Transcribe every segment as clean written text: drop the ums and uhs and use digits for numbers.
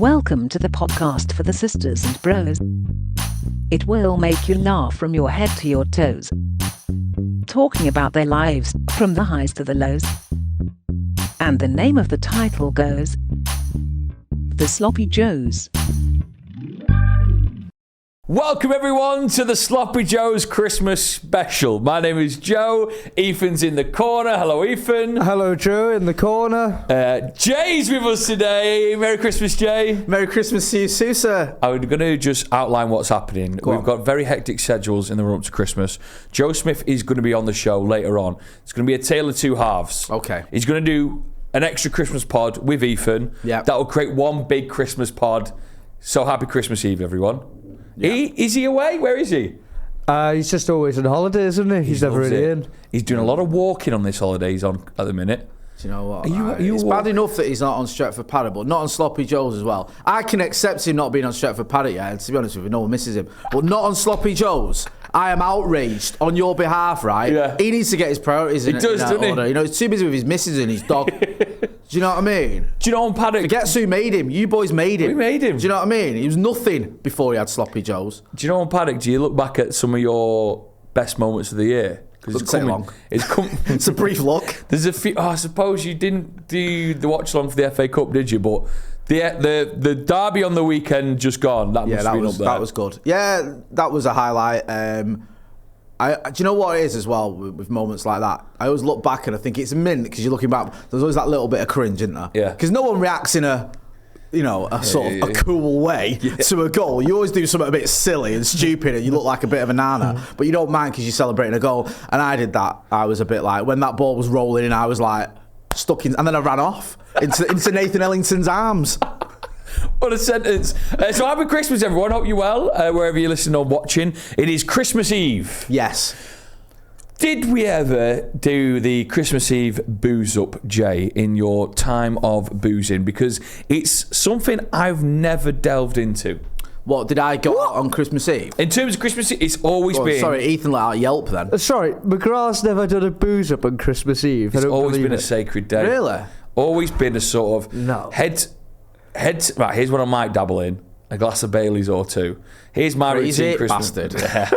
Welcome to the podcast for the sisters and bros. It will make you laugh from your head to your toes. Talking about their lives, from the highs to the lows. And the name of the title goes, The Sloppy Joes. Welcome everyone to the Sloppy Joes Christmas special. My name is Joe. Ethan's in the corner. Hello, Ethan. Hello, Joe, in the corner. Jay's with us today. Merry Christmas, Jay. Merry Christmas to you, too, sir. I'm going to just outline what's happening. We've got very hectic schedules in the run-up to Christmas. Joe Smith is going to be on the show later on. It's going to be a tale of two halves. Okay. He's going to do an extra Christmas pod with Ethan. Yeah. That will create one big Christmas pod. So happy Christmas Eve, everyone. Yeah. Is he away? Where is he? He's just always on holiday, isn't he? He's never really in. He's doing a lot of walking on this holiday he's on at the minute. Do you know what? It's bad enough that he's not on Stretford Paddock, but not on Sloppy Joe's as well. I can accept him not being on Stretford Paddock, yeah, and to be honest with you, no one misses him. But not on Sloppy Joe's. I am outraged on your behalf, right? Yeah. He needs to get his priorities in doesn't order. he? You know, he's too busy with his missus and his dog. Do you know what I mean? Do you know on Paddock? Forget who made him. You boys made him. We made him. Do you know what I mean? He was nothing before he had Sloppy Joe's. Do you know on Paddock, do you look back at some of your best moments of the year? Doesn't take long. It's a brief look. There's a few. I suppose you didn't do the watch along for the FA Cup, did you? But the derby on the weekend just gone. That must have been up there. That was good. Yeah, that was a highlight. Do you know what it is as well with moments like that? I always look back and I think it's a mint because you're looking back. There's always that little bit of cringe, isn't there? Yeah. Because no one reacts in a sort of a cool way to a goal. You always do something a bit silly and stupid and you look like a bit of a nana, but you don't mind because you're celebrating a goal. And I did that. I was a bit like, when that ball was rolling in, I was like stuck in, and then I ran off into Nathan Ellington's arms. What a sentence. So happy Christmas, everyone. Hope you're well, wherever you're listening or watching. It is Christmas Eve. Yes. Did we ever do the Christmas Eve booze up, Jay, in your time of boozing? Because it's something I've never delved into. What, did I go out on Christmas Eve? In terms of Christmas Eve, it's always been... Sorry, Ethan let out Yelp then. Sorry, McGrath's never done a booze up on Christmas Eve. It's always been a sacred day. Really? Always been a sort of... No. Right, here's what I might dabble in. A glass of Baileys or two. Here's my routine Christmas. Bastard. Yeah.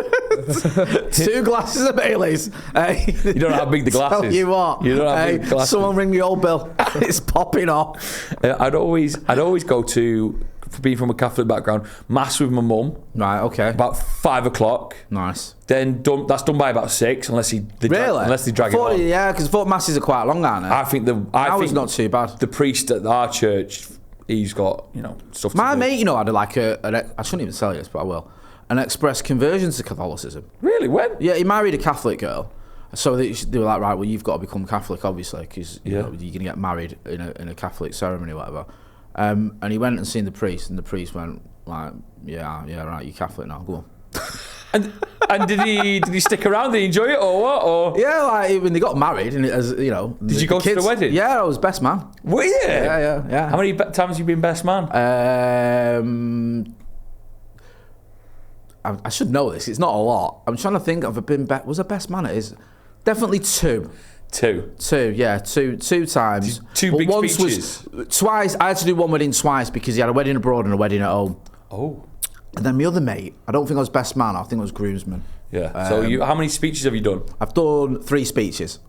2 glasses of Baileys. You don't know how big the glass is. Tell you what. You don't know how big the glass someone ring the old bill. It's popping off. I'd always go to, being from a Catholic background, mass with my mum. Right, okay. About 5 o'clock. Nice. Then that's done by about 6, unless they drag it on. Yeah, because I thought masses are quite long, aren't they? I think it's not too bad. The priest at our church, he's got, stuff to do. My mate, had like I shouldn't even tell you this, but I will. An express conversion to Catholicism. Really? When? Yeah, he married a Catholic girl. So they were like, right, well, you've got to become Catholic, obviously, because you're going to get married in a Catholic ceremony or whatever. And he went and seen the priest, and the priest went like, yeah, right, you're Catholic now, go on. And did he stick around? Did he enjoy it or what? Or yeah, like when they got married, and as you know, did you go to the wedding? Yeah, I was best man. Were you? Yeah. How many times have you been best man? I should know this. It's not a lot. I'm trying to think. Was I best man? It is definitely 2. Yeah, two times. Two big once speeches. Was twice. I had to do one wedding twice because he had a wedding abroad and a wedding at home. Oh. And then my other mate, I don't think I was best man. I think I was groomsman. Yeah. So how many speeches have you done? I've done 3 speeches.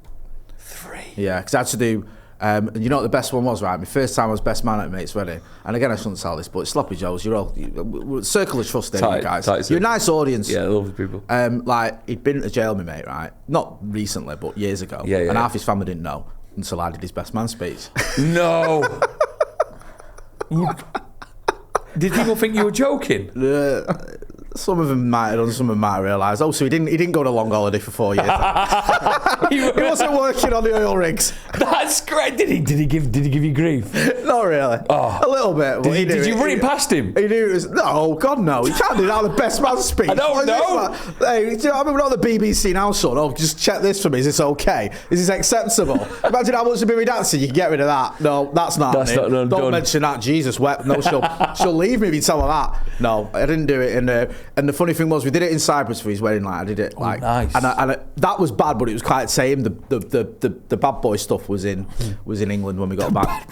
3. Yeah, because I had to do. And you know what the best one was, right? My first time I was best man at a mate's wedding. And again, I shouldn't tell this, but it's Sloppy Joe's. You're all circle of trust there, you guys. You're a nice audience. Yeah, I love people. He'd been to jail, my mate, right? Not recently, but years ago. Yeah. And half his family didn't know until I did his best man speech. No. Did people think you were joking? Some of them might have done, some of them might have realised. Oh, so he didn't go on a long holiday for 4 years. He wasn't working on the oil rigs. That's great. Did he give you grief? Not really. Oh. A little bit. But did you run it past him? He knew it was... No, God, no. You can't do that on the best man speech. I don't know. Hey, do you know what I mean? We're not the BBC now, son. Oh, just check this for me. Is this okay? Is this acceptable? Imagine how much to be redacted. You can get rid of that. No, that's not happening. Not Don't done. mention that. Jesus wept. No, she'll leave me if you tell her that. No, I didn't do it. And the funny thing was, we did it in Cyprus for his wedding. Like, I did it like, nice. and that was bad, but it was quite tame. The bad boy stuff was in England when we got back.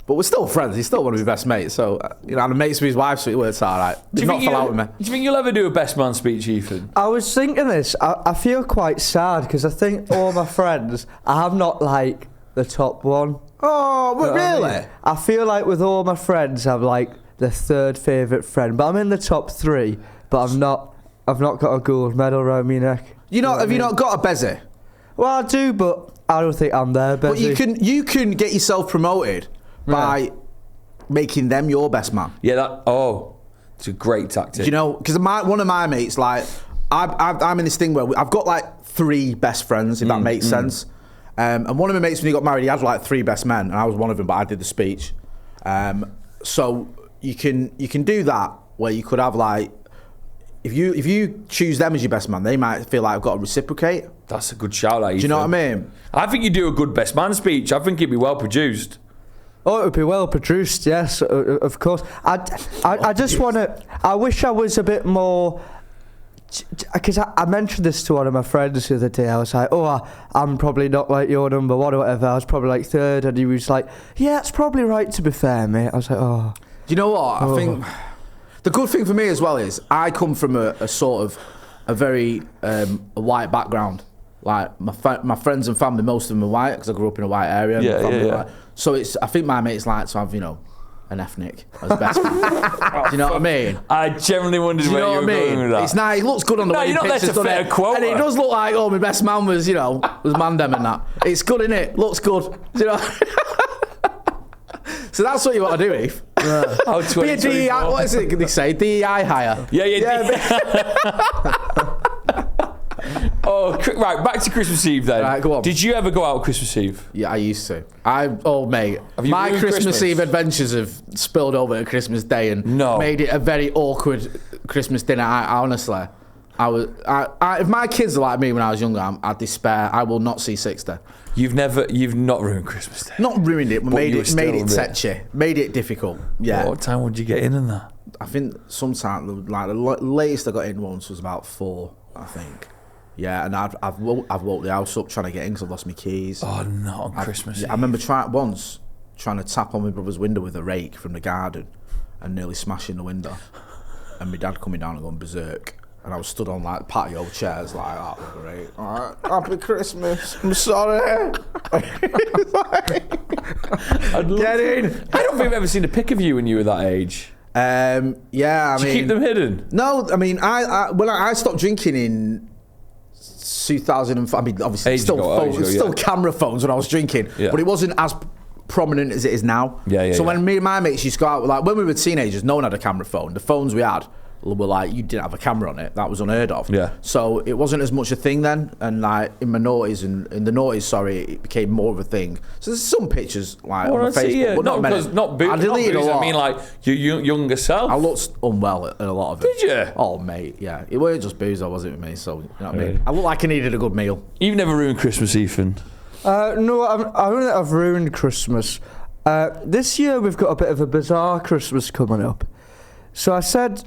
But we're still friends. He's still one of my best mates. So, and I'm mates with his wife, so it works all right. Did not fall out with me. Do you think you'll ever do a best man speech, Ethan? I was thinking this. I feel quite sad because I think all my friends, I have not like the top one. Oh, You know what really? I mean? I feel like with all my friends, I'm like the third favourite friend. But I'm in the top 3, but I've not got a gold medal around my neck. Have you not got a Bezzy? Well, I do, but I don't think I'm there, But Bezzy. you can get yourself promoted by making them your best man. Yeah, it's a great tactic. Because one of my mates, like, I'm in this thing where I've got like 3 best friends, if that makes sense. And one of my mates, when he got married, he had like 3 best men, and I was one of them, but I did the speech. So you can do that where you could have like, if you choose them as your best man, they might feel like I've got to reciprocate. That's a good shout out, Ethan. Do you know what I mean? I think you do a good best man speech. I think it'd be well produced. Oh, it would be well produced, yes, of course. I just want to... I wish I was a bit more... Because I mentioned this to one of my friends the other day. I was like, I'm probably not like your number 1 or whatever. I was probably like 3rd. And he was like, yeah, it's probably right, to be fair, mate. I was like, Do you know what? I think... The good thing for me as well is I come from a sort of a very a white background. Like my friends and family, most of them are white because I grew up in a white area. Yeah. So I think my mates like to have an ethnic as best. Do you know what I mean? I generally wondered where you were going with that. It's nice. It looks good on the wedding you're not pictures, there to doesn't fit it? a quota. And it does look like my best man was Mandem and that. It's good, innit? Looks good. Do you know? So that's what you want to do, Eve. How Be a DEI, what is it they say? DEI hire. Yeah. Right, back to Christmas Eve then. Right, go on. Did you ever go out Christmas Eve? Yeah, I used to. Mate. You My ruined Christmas Eve adventures have spilled over to Christmas Day and made it a very awkward Christmas dinner. If my kids are like me when I was younger, I despair. I will not see 60. You've not ruined Christmas Day. Not ruined it, but made it touchy. Made it difficult. Yeah. What time would you get in and that? I think sometime, like the latest I got in once was about 4, I think. Yeah, and I've woke the house up trying to get in because I've lost my keys. Oh, not on Christmas Eve. I remember trying to tap on my brother's window with a rake from the garden and nearly smashing the window. And my dad coming down and going berserk. And I was stood on like patio chairs like, that was great. All right, happy Christmas. I'm sorry. Get in. I don't think I've ever seen a pic of you when you were that age. Yeah, Did you keep them hidden? No, I mean, I stopped drinking in 2005. I mean, obviously, still camera phones when I was drinking, but it wasn't as prominent as it is now. So when me and my mates used to go out, like when we were teenagers, no one had a camera phone. The phones we had were like, you didn't have a camera on it. That was unheard of. Yeah. So it wasn't as much a thing then. And like in my noughties and in the noughties, it became more of a thing. So there's some pictures like on Facebook, but not many. I deleted a lot. I mean, like your younger self. I looked unwell in a lot of it. Did you? Oh, mate, yeah. It weren't just booze, though, was it, with me? So, you know what I mean? I looked like I needed a good meal. You've never ruined Christmas, Ethan. No, I don't think I've ruined Christmas. This year we've got a bit of a bizarre Christmas coming up. So I said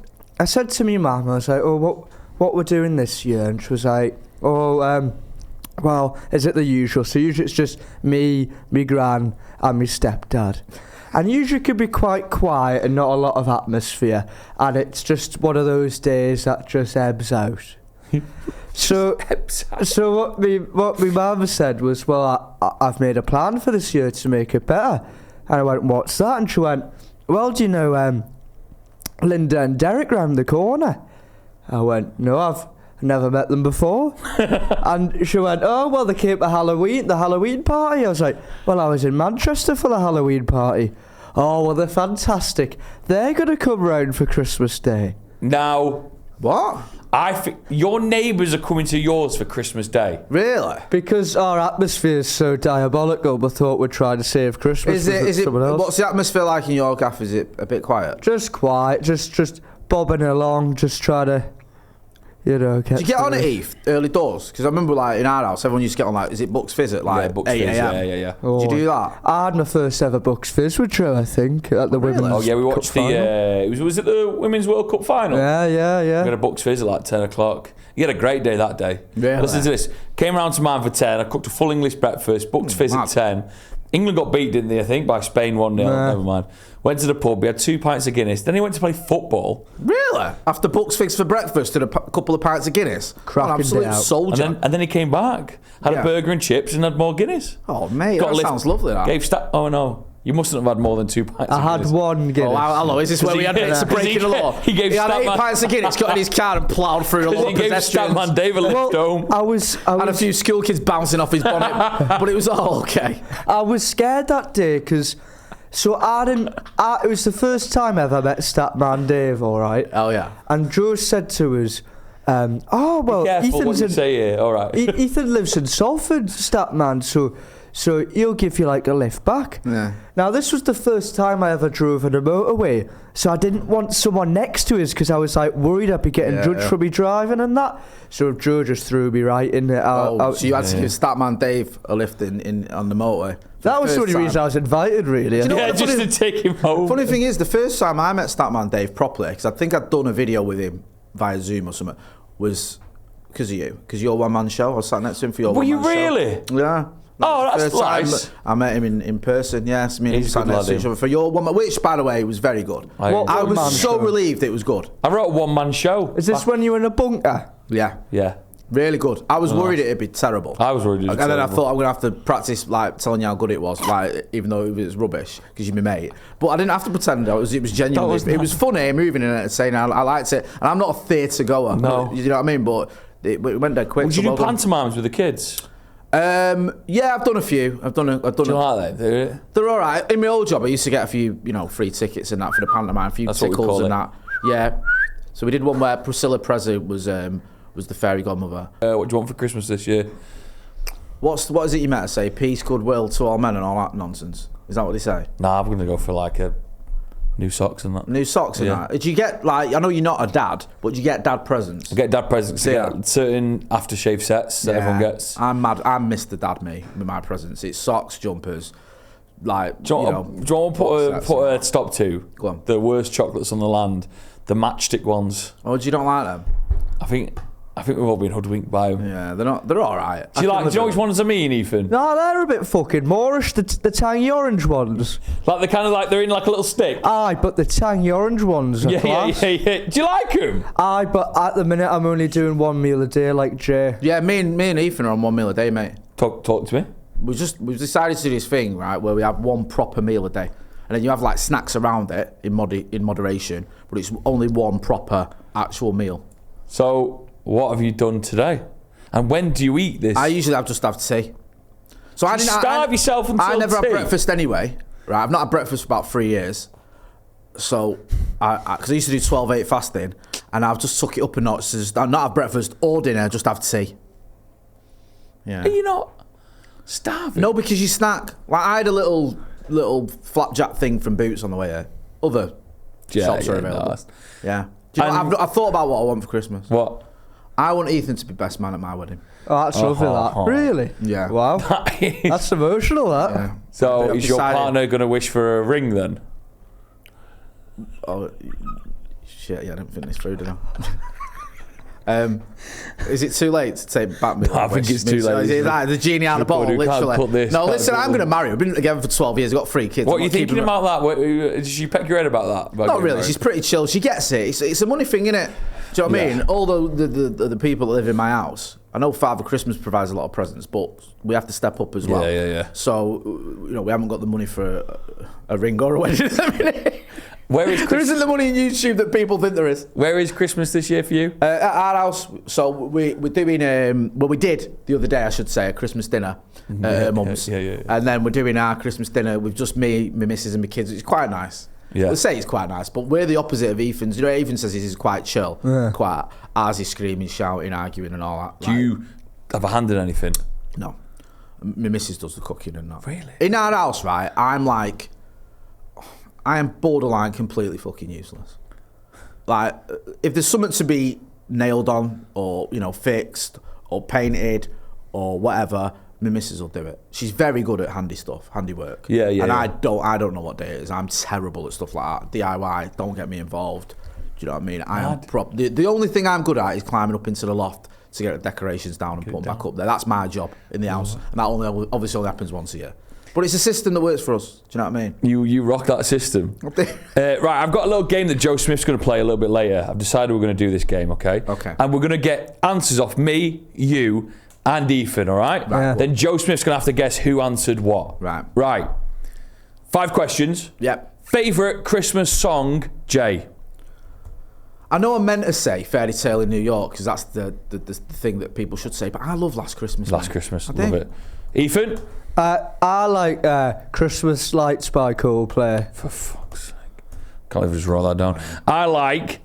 to me mum, I was like, what we're doing this year? And she was like, well, is it the usual? So usually it's just me gran and my stepdad. And usually it can be quite quiet and not a lot of atmosphere. And it's just one of those days that just ebbs out. So what my mum said was, well, I've made a plan for this year to make it better. And I went, what's that? And she went, well, do you know Linda and Derek round the corner? I went, no, I've never met them before. And she went, oh, well, they came to the Halloween party. I was like, well, I was in Manchester for the Halloween party. Oh, well, they're fantastic. They're going to come round for Christmas Day. Now, what? I think your neighbours are coming to yours for Christmas Day. Really? Because our atmosphere is so diabolical, we thought we'd try to save Christmas. Is it? What's the atmosphere like in your gaff? Is it a bit quiet? Just quiet, just bobbing along, just try to, get. Did you get on it, Eve, early doors? Because I remember, like, in our house, everyone used to get on, like, is it Bucks Fizz at, like, 8 a.m? Yeah. Did you do that? I had my first ever Bucks Fizz with Joe, I think, at the Women's Oh, yeah, we watched Cup the, was it the Women's World Cup final? Yeah. We got a Bucks Fizz at, like, 10 o'clock. You had a great day that day. Really? Listen to this. Came round to mine for 10. I cooked a full English breakfast, Bucks Fizz at 10. England got beat, didn't they, I think, by Spain 1-0. Never mind. Went to the pub, we had 2 pints of Guinness. Then he went to play football. Really? After Bucks fixed for breakfast and a couple of pints of Guinness? Cracking Absolute day out. soldier. And then he came back, had a burger and chips, and had more Guinness. Oh, mate, that sounds lovely, that. Oh, no. You mustn't have had more than 2 pints I of had Guinness. one Guinness. Oh, hello, is this where we had it's a break in the law? He gave had 8 Statman- pints of Guinness, got in his car and ploughed through a lot He of gave pedestrians. Statman Dave a lift home. I was Had a few school kids bouncing off his bonnet, but it was all okay. I was scared that day because, so it was the first time I ever met Statman Dave, all right? Oh, yeah. And Joe said to us, oh, well, Careful what you say here, all right. Ethan lives in Salford, Statman, so he'll give you like a lift back. Yeah. Now, this was the first time I ever drove on a motorway, so I didn't want someone next to us because I was like worried I'd be getting judged for me driving and that. So Joe just threw me right in there. So you had to give Statman Dave a lift in on the motorway. That was the only reason I was invited, really. you know Yeah, what just to take him home. Funny thing is, the first time I met Statman Dave properly, because I think I'd done a video with him via Zoom or something, was because of you. Because your one-man show, I was sat next to him for your Were you one-man show. really? Yeah. Oh, that's First time nice. I met him in person, yes. Me and him He's sat good next to lad, each other for your one, which, by the way, was very good. I I one-man was so show. relieved it was good. I wrote a one-man show. Is this when you were in a bunker? Yeah. Yeah. Really good. I was worried it'd be terrible. I was worried it was And then I terrible. thought I'm going to have to practice like telling you how good it was, like even though it was rubbish, because you're my mate. But I didn't have to pretend. It was genuinely. was It was funny, moving and entertaining. I liked it. And I'm not a theatre goer. No. You know what I mean? But it went dead quick. Would you so do well done. pantomimes with the kids? Yeah, I've done a few. I've done. Do you like that? They're all right. In my old job, I used to get a few, free tickets and that for the pantomime, a few That's what we tickles call and it. that. Yeah. So we did one where Priscilla Presley was the fairy godmother. What do you want for Christmas this year? What is it you meant to say? Peace, goodwill to all men and all that nonsense. Is that what they say? Nah, I'm going to go for like a new socks and that. New socks and Yeah. that. Did you get, like, I know you're not a dad, but do you get dad presents? I get dad presents. I Yeah. get certain aftershave sets that everyone gets. I'm mad. I'm Mr. Dad, me, with my presents. It's socks, jumpers, like, Do you want to put a stop to? Go on. The worst chocolates on the land, the matchstick ones. Oh, do you not like them? I think we've all been hoodwinked by them. Yeah, they're all right. Do you know which ones I mean, Ethan? No, they're a bit fucking Moorish, the tangy orange ones. Like they're in like a little stick. Aye, but the tangy orange ones are Yeah. class. Do you like them? Aye, but at the minute I'm only doing one meal a day like Jay. Yeah, me and Ethan are on one meal a day, mate. Talk to me. We've decided to do this thing, right, where we have one proper meal a day. And then you have like snacks around it in moderation, but it's only one proper actual meal. So, what have you done today? And when do you eat this? I usually just have tea. So I didn't starve yourself until I never tea? had breakfast anyway. Right, I've not had breakfast for about 3 years. So, because I used to do 12/8 fasting, and I've just took it up a notch. So just, not have breakfast or dinner, just have tea. Yeah. Are you not starving? No, because you snack. Like I had a little flapjack thing from Boots on the way here. Other shops are available. no. Yeah. Do you know, I've thought about what I want for Christmas. What? I want Ethan to be best man at my wedding. Oh, that's lovely, that. Really? Yeah. Wow. That's emotional, that. Yeah. So, I've is your decided- partner going to wish for a ring then? Oh, shit, yeah, I didn't think this through, did I? Is it too late to take back me? I think it's too late. Is it like the genie out of the You bottle, can't literally? put this, No, can't listen, put I'm this. going to marry her. We've been together for 12 years. We've got 3 kids. What I'm are you not keeping thinking her- about that? Did she peck your head about that? About Not getting really. married? She's pretty chill. She gets it. It's a money thing, innit? Do you know what I Yeah. mean? All the people that live in my house, I know Father Christmas provides a lot of presents, but we have to step up as well. Yeah. So, we haven't got the money for a ring or a wedding at the minute. Where is There isn't the money in YouTube that people think there is. Where is Christmas this year for you? At our house, so we're doing, we did the other day, I should say, a Christmas dinner at her mum's. Yeah. And then we're doing our Christmas dinner with just me, my missus and my kids. It's quite nice. Yeah. They say it's quite nice, but we're the opposite of Ethan's. You know, Ethan says he's quite chill, quite arsey, screaming, shouting, arguing and all that. Do you have a hand in anything? No. My missus does the cooking and that. Really? In our house, right, I am borderline completely fucking useless. Like, if there's something to be nailed on or, fixed or painted or whatever, my missus will do it. She's very good at handiwork. Yeah. And I don't know what day it is. I'm terrible at stuff like that. DIY, don't get me involved. Do you know what I mean? I am the only thing I'm good at is climbing up into the loft to get the decorations down and put them back up there. That's my job in the house. And that obviously only happens once a year. But it's a system that works for us. Do you know what I mean? You rock that system. Right, I've got a little game that Joe Smith's going to play a little bit later. I've decided we're going to do this game, okay? Okay. And we're going to get answers off me, you, and Ethan, all right? Yeah. Then Joe Smith's going to have to guess who answered what. Right. Right. 5 questions. Yep. Favourite Christmas song, Jay? I know I'm meant to say Fairy Tale in New York because that's the thing that people should say, but I love Last Christmas. Last mate. Christmas, I love do. it. Ethan? I like Christmas Lights by Coldplay. For fuck's sake. Can't even just roll that down. I like,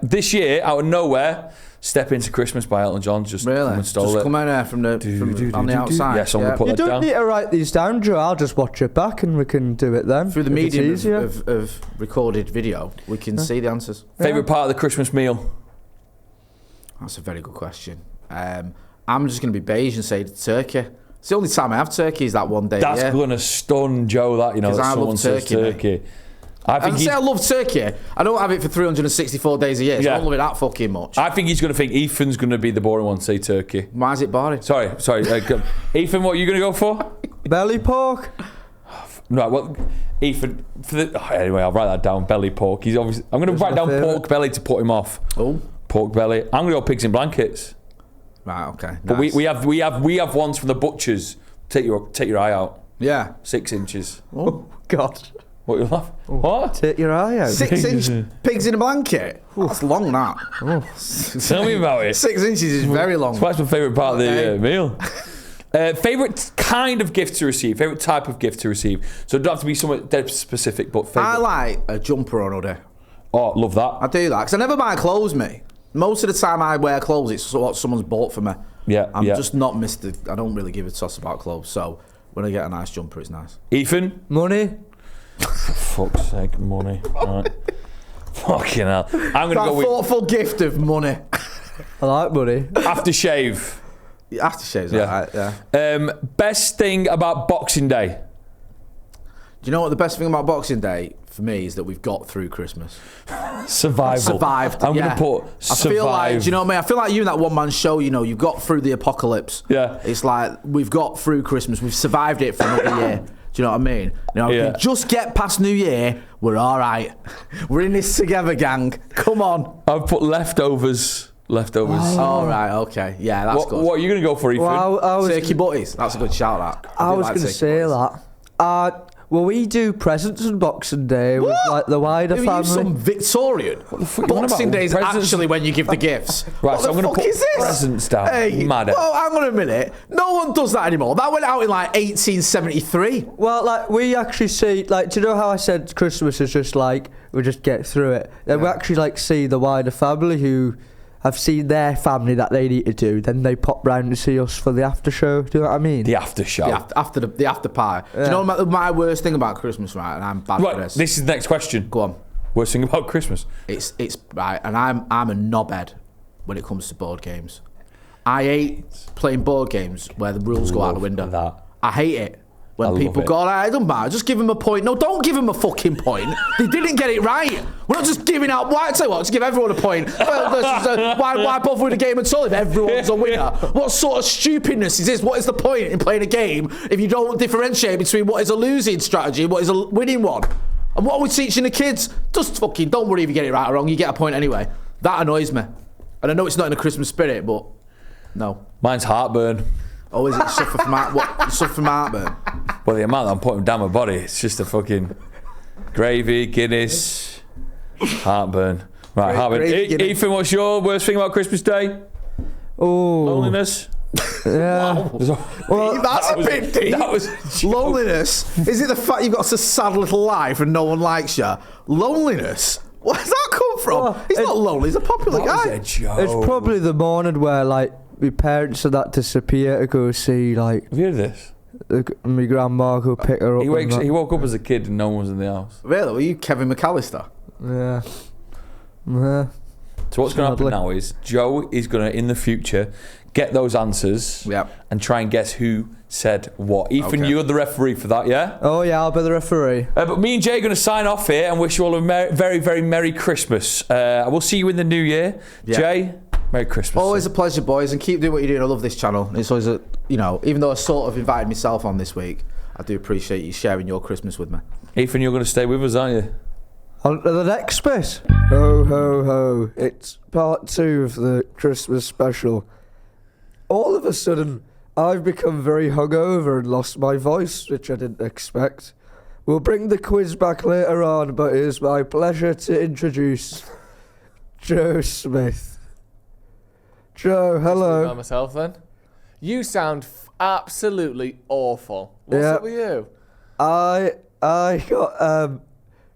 this year, out of nowhere, Step Into Christmas by Elton John. Just Really? come and stole Just it. come in there from on the outside. Yes, I'm going to put You that don't down. need to write these down, Joe. I'll just watch it back and we can do it then. Through the if it's medium easier. of recorded video, we can see the answers. Favourite part of the Christmas meal? That's a very good question. I'm just going to be beige and say turkey. It's the only time I have turkey is that one day. That's going to stun Joe, that, you know, 'Cause that I someone love says turkey, turkey. I think I love turkey. I don't have it for 364 days a year, so I don't love it that fucking much. I think he's going to think Ethan's going to be the boring one, say turkey. Why is it boring? Sorry. Ethan, what are you going to go for? Belly pork? Right, well, Ethan, anyway, I'll write that down, belly pork. He's obviously, I'm going to write down favourite. pork belly to put him off. Oh. Pork belly. I'm going to go pigs in blankets. Right, okay. But nice. we have ones from the butchers. Take your eye out. Yeah. 6 inches. Oh, God. What you laugh? What? Take your eye out. 6-inch pigs in a blanket. That's long, that. Tell me about it. 6 inches is very long. That's my favourite part of the Okay. meal. Favourite kind of gift to receive? Favourite type of gift to receive? So it don't have to be somewhat dead specific, but favourite. I like a jumper on hoodie. Oh, love that. I do that because I never buy clothes, mate. Most of the time I wear clothes, it's what someone's bought for me. Yeah, I'm yeah. just not I don't really give a toss about clothes. So when I get a nice jumper, it's nice. Ethan? Money? For fuck's sake, money. Right. Fucking hell. I'm going to That go with thoughtful gift of money. I like money. aftershave. Aftershave's Yeah. alright, yeah. Best thing about Boxing Day? Do you know what the best thing about Boxing Day for me is that we've got through Christmas. Survival. Survived. I'm yeah. going to put survive. I feel like, do you know what I mean? I feel like you in that one-man show, you know, you've got through the apocalypse. Yeah. It's like, we've got through Christmas. We've survived it for another year. Do you know what I mean? You know, Yeah. if we just get past New Year, we're all right. We're in this together, gang. Come on. I've put leftovers. All right, okay. Yeah, that's good. What are you going to go for, Ethan? Well, I was Turkey butties. That's a good shout, that. I do was like going to turkey say butties. that. Well, we do presents on Boxing Day with like the wider Are you family. some Victorian? the fuck you on Boxing about? Day is Presents? actually when you give the gifts. Right, What so I'm the gonna fuck put is this? presents down. Hey, Mad. well, hang on a minute. No one does that anymore. That went out in like 1873. Well, like we actually see, like, do you know how I said Christmas is just like we just get through it? Then we actually like see the wider family who have seen their family that they need to do. Then they pop round to see us for the after show. Do you know what I mean? The after show. The after party. Do you know my worst thing about Christmas, right? And I'm bad for Right, this. this is the next question. Go on. Worst thing about Christmas? It's right, and I'm a knobhead when it comes to board games. I hate playing board games where the rules go out the window. that. I hate it. When I people love it. go, it doesn't matter, just give them a point. No, don't give them a fucking point. They didn't get it right. We're not just giving out, why, I tell you what, just give everyone a point. Why bother with a game at all if everyone's a winner? What sort of stupidness is this? What is the point in playing a game if you don't differentiate between what is a losing strategy and what is a winning one? And what are we teaching the kids? Just fucking, don't worry if you get it right or wrong, you get a point anyway. That annoys me. And I know it's not in the Christmas spirit, but no. Mine's heartburn. Oh, is it suffer from heartburn? Well, the amount that I'm putting down my body, it's just a fucking gravy, Guinness, heartburn. Right, heartburn. Gravy, Guinness. Ethan, what's your worst thing about Christmas Day? Oh, Loneliness? yeah. Well, that's a bit deep. That was a joke. Loneliness? Is it the fact you've got a sad little life and no one likes you? Loneliness? Where does that come from? Well, He's not lonely, he's a popular That was guy. a joke. It's probably the morning where like my parents and that disappear to go see like Have you heard of this? my grandma go pick her up. He woke up as a kid and no one was in the house. Really? Were you Kevin McAllister? Yeah. Yeah. So what's going to happen Sadly. now is Joe is going to, in the future, get those answers Yep. and try and guess who said what. Ethan, Okay. you're the referee for that, yeah? Oh yeah, I'll be the referee. But me and Jay are going to sign off here and wish you all a very, very Merry Christmas. We'll see you in the new year. Yeah. Jay, Merry Christmas. Always a pleasure, boys, and keep doing what you're doing. I love this channel. It's always even though I sort of invited myself on this week, I do appreciate you sharing your Christmas with me. Ethan, you're going to stay with us, aren't you? On to the next bit. Ho, ho, ho. It's part 2 of the Christmas special. All of a sudden, I've become very hungover and lost my voice, which I didn't expect. We'll bring the quiz back later on, but it is my pleasure to introduce Joe Smith. Joe, hello. By myself then. You sound absolutely awful. What's Yeah. up with you? I got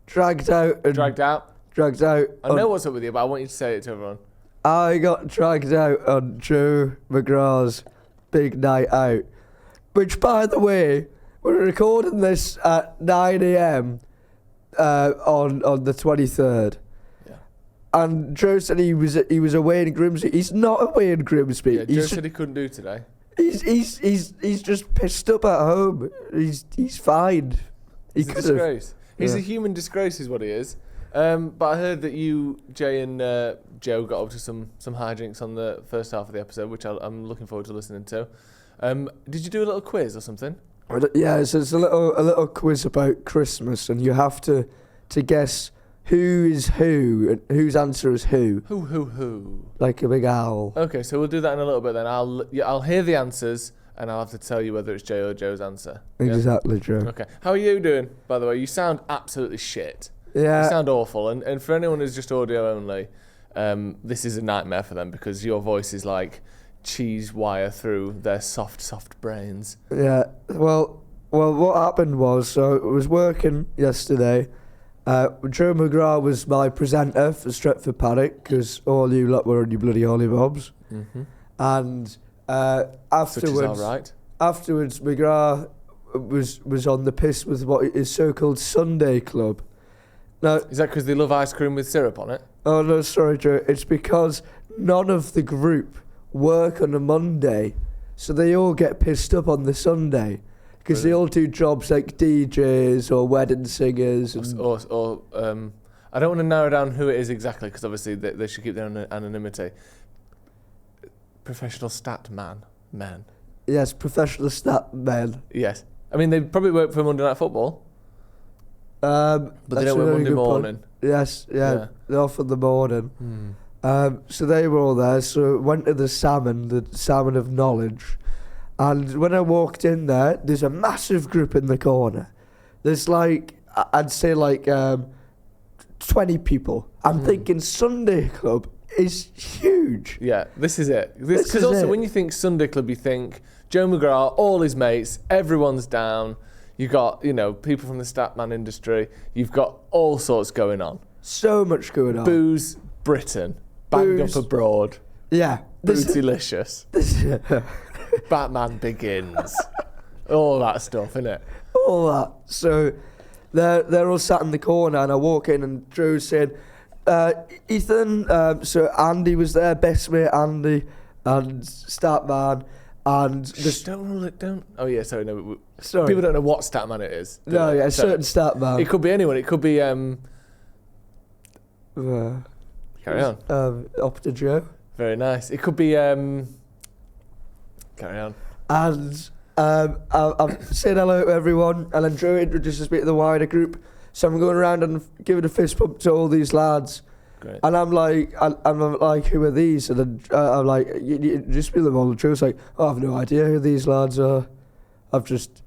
dragged out. Dragged out? Dragged out. I know what's up with you, but I want you to say it to everyone. I got dragged out on Joe McGrath's big night out, which, by the way, we're recording this at 9 a.m. On the 23rd. Yeah. And Joe said he was away in Grimsby. He's not away in Grimsby. Yeah, Joe said he couldn't do today. He's just pissed up at home. He's fine. He's a disgrace. He's a human disgrace, is what he is. But I heard that you, Jay, and Joe got up to some hijinks on the first half of the episode, which I'm looking forward to listening to. Did you do a little quiz or something? Yeah, so it's a little quiz about Christmas, and you have to guess who is who and whose answer is who. Who? Like a big owl. Okay, so we'll do that in a little bit then. I'll hear the answers, and I'll have to tell you whether it's Jay or Joe's answer. Yeah? Exactly, Joe. Okay. How are you doing, by the way? You sound absolutely shit. Yeah. You sound awful. And for anyone who's just audio only, this is a nightmare for them because your voice is like cheese wire through their soft brains. Yeah. Well, what happened was, so I was working yesterday. Joe McGrath was my presenter for Stretford Paddock because all you lot were on your bloody hollybobs. Mm-hmm. And afterwards, Which is all right. Afterwards, McGrath was on the piss with what is so-called Sunday Club. Now, Is that because they love ice cream with syrup on it? oh no, sorry, Joe. It's because none of the group work on a Monday, so they all get pissed up on the Sunday because they all do jobs like DJs or wedding singers. And Or I don't want to narrow down who it is exactly because obviously they should keep their anonymity. Professional stat men. yes, professional stat men. Yes. I mean, they probably work for Monday Night Football, but they that's don't a work very Monday good point. morning. Yes, yeah, they're off in the morning. Hmm. So they were all there. So went to the salmon of knowledge. And when I walked in there's a massive group in the corner. There's like, I'd say like 20 people. I'm thinking Sunday Club is huge. Yeah, this is it. This Because is also it. when you think Sunday Club, you think Joe McGrath, all his mates, everyone's down. You've got, people from the Statman industry. You've got all sorts going on. So much going on. Booze, Britain. Bang Booze. up abroad. Yeah. Bootylicious. Batman Begins. All that stuff, innit? All that. So they're all sat in the corner, and I walk in, and Joe's saying, Ethan, so Andy was there, best mate Andy, and Statman, and Don't rule it, don't. Oh, yeah, sorry, no. Sorry. People don't know what Statman it is. do No, they? yeah, So certain Statman. it could be anyone. It could be, carry on. Up to Joe. Very nice. It could be, carry on. And I'm saying hello to everyone, and then Joe introduces me to the wider group. So I'm going around and giving a fist bump to all these lads. Great. And I'm like, who are these? And then I'm like, you introduce me to them all. And Joe's like, I have no idea who these lads are. I just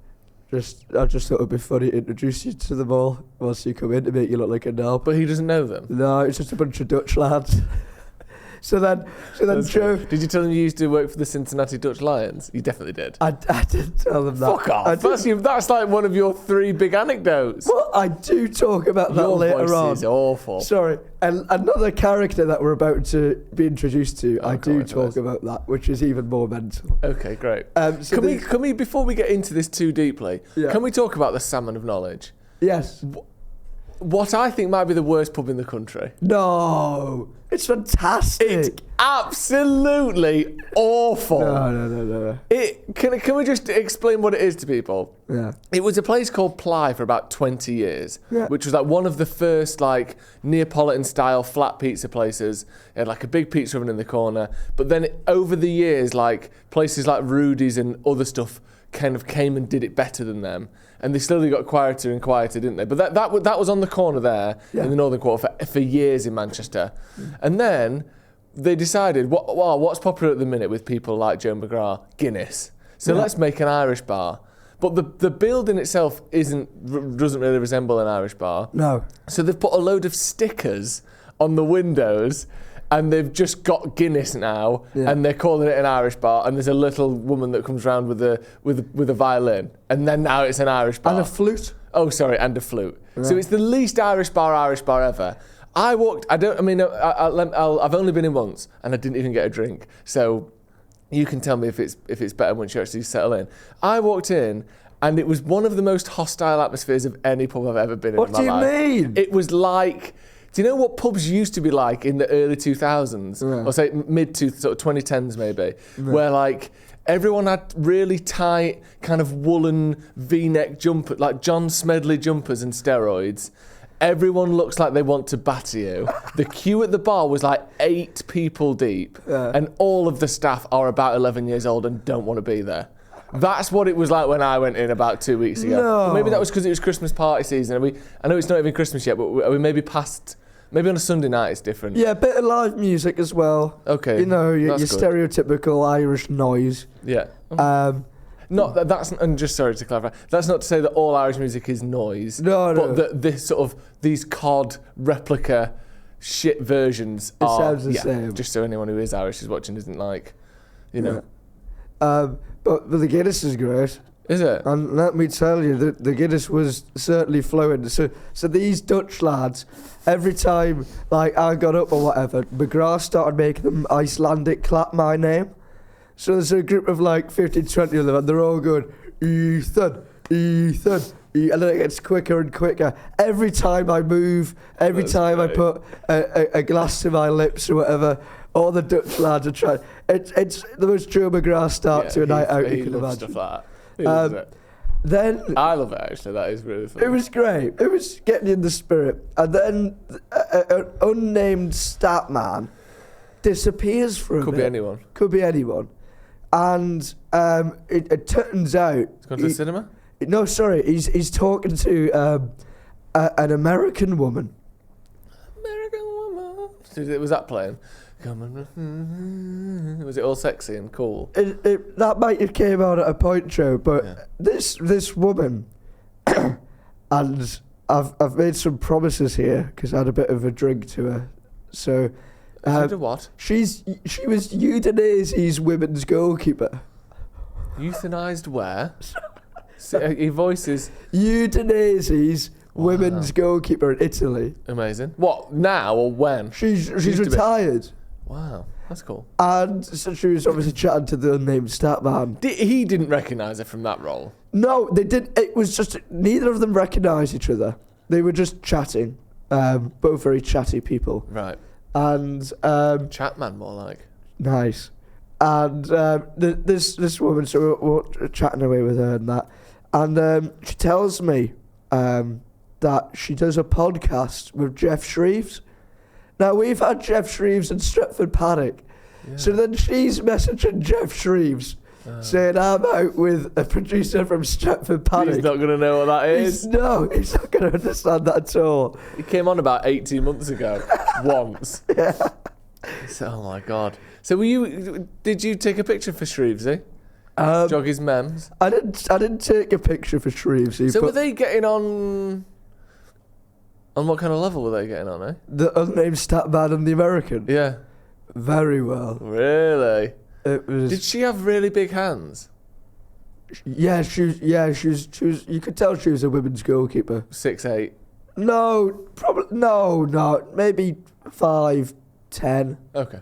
thought it'd be funny to introduce you to them all once you come in to make you look like a knob. But he doesn't know them. No, it's just a bunch of Dutch lads. So then That's Joe, good. Did you tell them you used to work for the Cincinnati Dutch Lions? You definitely did. I didn't tell them that. Fuck off. That's like one of your 3 big anecdotes. Well, I do talk about that Your later voice on. is awful. Sorry, and another character that we're about to be introduced to, I do God, talk about that, which is even more mental. Okay, great. So Can we, before we get into this too deeply, Yeah. can we talk about the Salmon of Knowledge? Yes. What I think might be the worst pub in the country. No, it's fantastic. It's absolutely awful. No. Can we just explain what it is to people? Yeah. It was a place called Ply for about 20 years, Yeah. which was like one of the first like Neapolitan-style flat pizza places. It had like a big pizza oven in the corner. But then over the years, like places like Rudy's and other stuff kind of came and did it better than them. And they slowly got quieter and quieter, didn't they? But that was on the corner there in the Northern Quarter for years in Manchester. And then they decided, what's popular at the minute with people like Joe McGrath? Guinness. So let's make an Irish bar. But the building itself doesn't really resemble an Irish bar. No. So they've put a load of stickers on the windows, and they've just got Guinness now, and they're calling it an Irish bar. And there's a little woman that comes round with a violin, and then now it's an Irish bar. And a flute. Oh, sorry, and a flute. Right. So it's the least Irish bar ever. I've only been in once, and I didn't even get a drink. So you can tell me if it's better once you actually settle in. I walked in, and it was one of the most hostile atmospheres of any pub I've ever been in my life. What do you mean? It was like, do you know what pubs used to be like in the early 2000s? Yeah. Or say sort of 2010s maybe, where like everyone had really tight kind of woolen V-neck jumper, like John Smedley jumpers and steroids. Everyone looks like they want to batter you. The queue at the bar was like 8 people deep, and all of the staff are about 11 years old and don't want to be there. That's what it was like when I went in about 2 weeks ago. No. But maybe that was because it was Christmas party season. I know it's not even Christmas yet, but are we maybe past? Maybe on a Sunday night it's different. Yeah, a bit of live music as well. Okay. You know, your that's good. stereotypical Irish noise. Yeah. Not That's and just sorry to clarify. That's not to say that all Irish music is noise. No. But that this sort of these COD replica shit versions are. Sounds the same. Just so anyone who is Irish is watching isn't like, you know. But the Guinness is great. Is it? And let me tell you, the Guinness was certainly flowing. So these Dutch lads, every time like I got up or whatever, McGrath started making them Icelandic clap my name. So there's a group of like 15, 20 of them, and they're all going, Ethan, and then it gets quicker and quicker. Every time I move, every time I put a glass to my lips or whatever, all the Dutch lads are trying. It's the most Joe McGrath start to a night out you can imagine. Stuff like that. He loves it. Then I love it actually. That is really fun. it was great. It was getting in the spirit. And then an unnamed stat man disappears for a bit. Could be anyone. Could be anyone. And it turns out... He's gone to the cinema? No, sorry. He's talking to an American woman. American woman. Was that playing? Was it all sexy and cool? That might have came out at a point, Joe, but this woman, and I've made some promises here because I had a bit of a drink to her. So, what? She was Udinese's women's goalkeeper. Euthanized where? Your voice is Udinese's women's goalkeeper in Italy. amazing. What, now or when? She's retired. Wow, that's cool. And so she was obviously chatting to the unnamed stat man. He didn't recognise her from that role. No, they didn't. It was just neither of them recognised each other. They were just chatting. Both very chatty people. Right. And Chatman, more like. nice. And this woman, so we're chatting away with her and that, and she tells me that she does a podcast with Jeff Shreves. Now, we've had Jeff Shreves in Stretford Paddock. Yeah. So then she's messaging Jeff Shreves saying, I'm out with a producer from Stretford Paddock. He's not going to know what that is. He's not going to understand that at all. He came on about 18 months ago, once. Yeah. So, oh my God. So did you take a picture for Shrevesy? Jog his mems? I didn't take a picture for Shrevesy. So were they getting on what kind of level were they getting on, eh? The unnamed stat man and the American? Yeah. Very well. Really? It was. Did she have really big hands? Yeah, she was. You could tell she was a women's goalkeeper. 6'8". No, probably no. Maybe 5'10". Okay.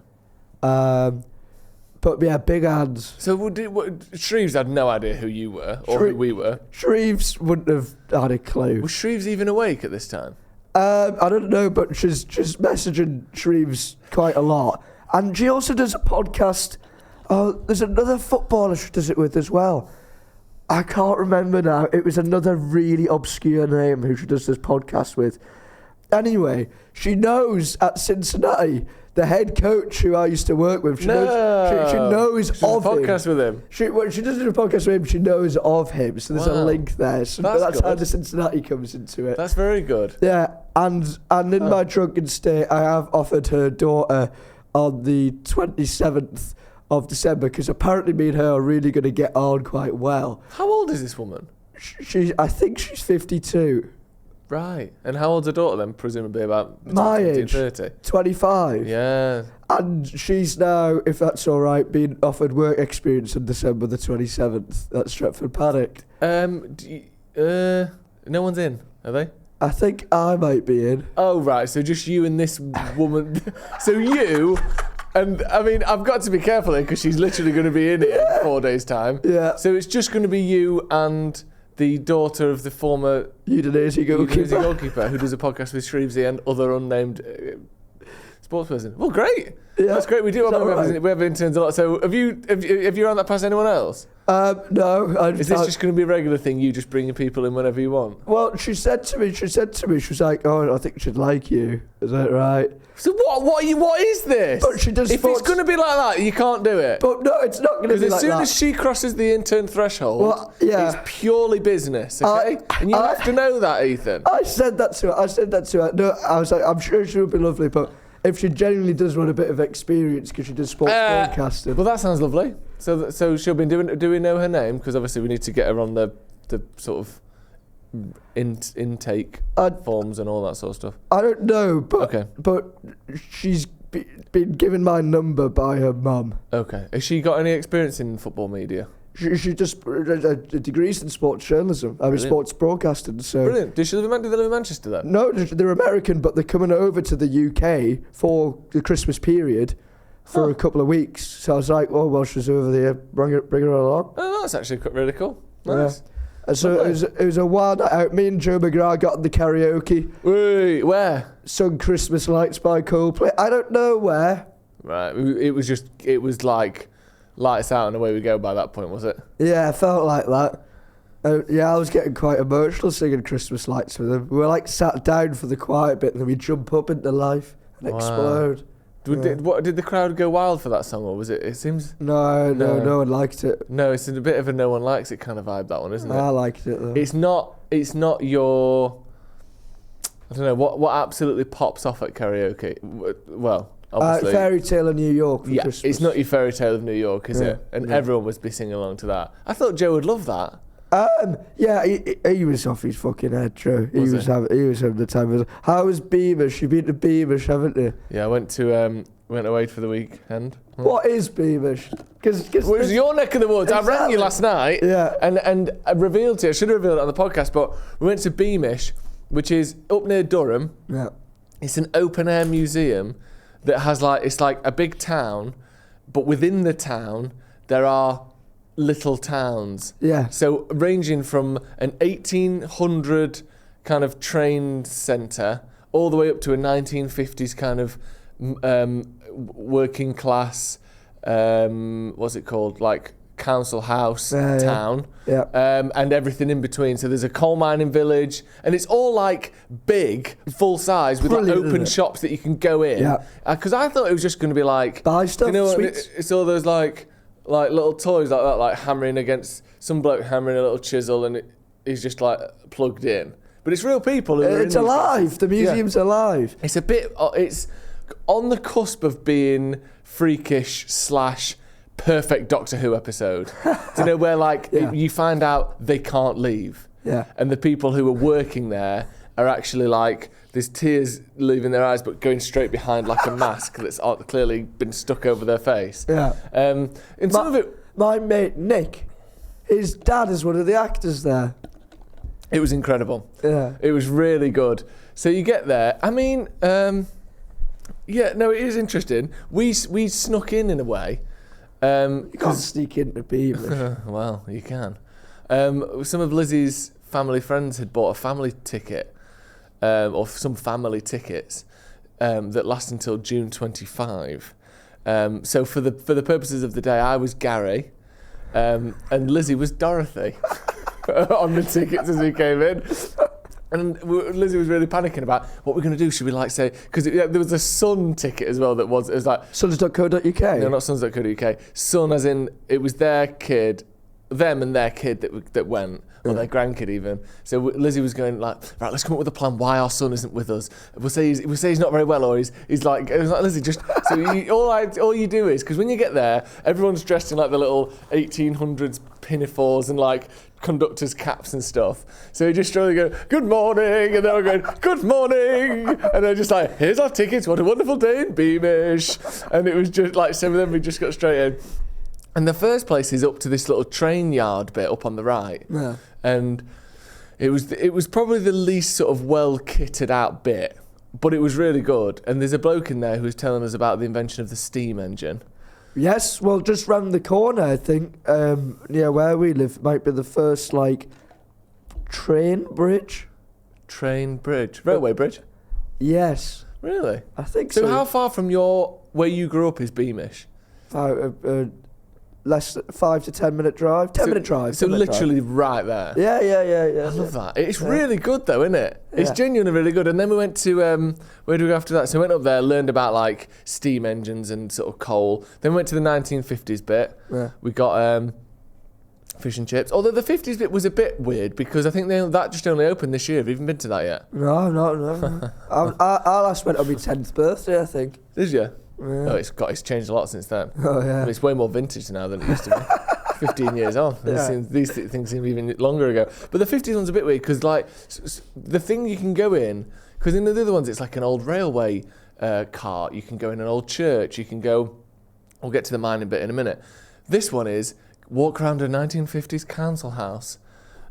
But yeah, big hands. So Shreves had no idea who you were or who we were. Shreves wouldn't have had a clue. Was Shreves even awake at this time? I don't know, but she's messaging Shreves quite a lot, and she also does a podcast. Oh, there's another footballer she does it with as well. I can't remember now. It was another really obscure name who she does this podcast with. anyway, she knows at Cincinnati, the head coach who I used to work with, she knows She does of a him. podcast with him. She doesn't do a podcast with him, she knows of him. So there's a Wow. link there. So That's how good. the Cincinnati comes into it. That's very good. Yeah, and in my drunken state, I have offered her daughter on the 27th of December, because apparently me and her are really going to get on quite well. How old is this woman? I think she's 52. Right. And how old's her daughter then? Presumably about My 20 and age. 30. 25. Yeah. And she's now, if that's all right, being offered work experience on December the 27th at Stretford Paddock. No one's in, are they? I think I might be in. Oh, right. So just you and this woman. So you, and I mean, I've got to be careful here because she's literally going to be in here in 4 days' time. Yeah. So it's just going to be you and the daughter of the former Udinese Udinese goalkeeper. goalkeeper who does a podcast with Shrevesy and other unnamed sports person. Well, great. Yeah. That's great. We do Is that right? we have interns a lot. So have you run that past anyone else? No. Is this just going to be a regular thing? You just bringing people in whenever you want? Well, she said to me, she was like, "Oh, I think she'd like you." Is that right? So what is this? But she does If sports- it's going to be like that, you can't do it. But no, it's not going to Because be as like soon that. as she crosses the intern threshold, Well, yeah. it's purely business, okay? And you have to know that, Ethan. I said that to her. No, I was like, I'm sure she would be lovely, but if she genuinely does want a bit of experience, because she does sports broadcasting. Well, that sounds lovely. So she'll be doing. Do we know her name? Because obviously we need to get her on the sort of intake forms and all that sort of stuff. I don't know, but Okay. but she's been given my number by her mum. Okay. Has she got any experience in football media? She just degrees in sports journalism. I mean, Brilliant. sports broadcasting. So Brilliant. Do they live in Manchester then? no, they're American, but they're coming over to the UK for the Christmas period for a couple of weeks. So I was like, oh well, she's over there. Bring her along. Oh, that's actually really cool. Nice. And so it was a wild night out. Me and Joe McGrath got in the karaoke. Wait, where? Sung Christmas Lights by Coldplay. I don't know where. Right. It was like lights out and away we go by that point, was it? Yeah, I felt like that. Yeah, I was getting quite emotional singing Christmas Lights with them. We were like sat down for the quiet bit, and then we jump up into life and Wow. explode. Did the crowd go wild for that song, or was it? It seems No one liked it. no. It's a bit of a no one likes it kind of vibe. That one, isn't it? I liked it though. It's not your. I don't know what absolutely pops off at karaoke. Well, obviously, Fairy Tale of New York for yeah, Christmas. it's not your Fairy Tale of New York, is Yeah, it? And yeah. everyone must be singing along to that. I thought Joe would love that. Yeah, he was off his fucking head, Joe. He Was was he? having the time of his. How was Beamish? You've been to Beamish, haven't you? Yeah, I went away for the weekend. What is Beamish? Because Well, it was your neck of the woods. I rang you Exactly. last night, Yeah. and I revealed to you. I should have revealed it on the podcast, but we went to Beamish, which is up near Durham. Yeah. It's an open air museum that has it's like a big town, but within the town there are little towns. Yeah. So ranging from an 1800 kind of train centre all the way up to a 1950s kind of working class, what's it called, like council house Yeah. town. Yeah. And everything in between. So there's a coal mining village, and it's all like big, full size, with Brilliant, like open isn't it? shops that you can go in. Yeah. Because I thought it was just going to be like, Buy stuff, you know, what, sweets. it's all those like little toys like that, like hammering against some bloke hammering a little chisel, and he's just like plugged in. But it's real people. Who are in It's these alive. places. The museum's alive. It's a bit. It's on the cusp of being freakish / perfect Doctor Who episode. Do you know where Yeah. you find out they can't leave, Yeah. and the people who are working there are actually like there's tears leaving their eyes, but going straight behind like a mask that's clearly been stuck over their face. Yeah. And some of it. My mate Nick, his dad is one of the actors there. It was incredible. Yeah. It was really good. So you get there. I mean, yeah, no, it is interesting. We snuck in a way. You can't sneak into Beamish. Well, you can. Some of Lizzie's family friends had bought a family ticket, or some family tickets, that last until June 25. So for the purposes of the day, I was Gary, and Lizzie was Dorothy on the tickets as we came in. And Lizzie was really panicking about what we're going to do. Should we like say, because there was a Sun ticket as well it was like Suns.co.uk? No, not Suns.co.uk. Sun as in it was their kid, them and their kid that went, or their grandkid even. So Lizzie was going like, right, let's come up with a plan why our son isn't with us. We'll say he's not very well, or he's like, it was like Lizzie just. So all you do is, because when you get there, everyone's dressed in like the little 1800s pinafores and like conductors' caps and stuff. So you just strongly go, good morning, and they're going, good morning, and they're just like, here's our tickets, what a wonderful day in Beamish. And it was just like, some of them we just got straight in. And the first place is up to this little train yard bit up on the right. Yeah. And it was probably the least sort of well kitted out bit, but it was really good. And there's a bloke in there who was telling us about the invention of the steam engine. Yes, well, just round the corner, I think, near where we live, might be the first, like, train bridge. Train bridge? Railway bridge? Yes. Really? I think so. So how far from where you grew up is Beamish? Less 5 to 10 minute drive. 10-minute drive. So literally right there. Yeah. I love that. It's really good though, isn't it? It's genuinely really good. And then we went to, where did we go after that? So we went up there, learned about like steam engines and sort of coal. Then we went to the 1950s bit. Yeah. We got fish and chips. Although the 50s bit was a bit weird because I think that just only opened this year. Have you even been to that yet? No. I last went on my 10th birthday, I think. Did you? Yeah. Oh, it's changed a lot since then. Oh, yeah. But it's way more vintage now than it used to be. 15 years on. These things seem even longer ago. But the 50s one's a bit weird because, like, the thing you can go in, because in the other ones it's like an old railway cart. You can go in an old church. You can go. We'll get to the mining bit in a minute. This one is walk around a 1950s council house.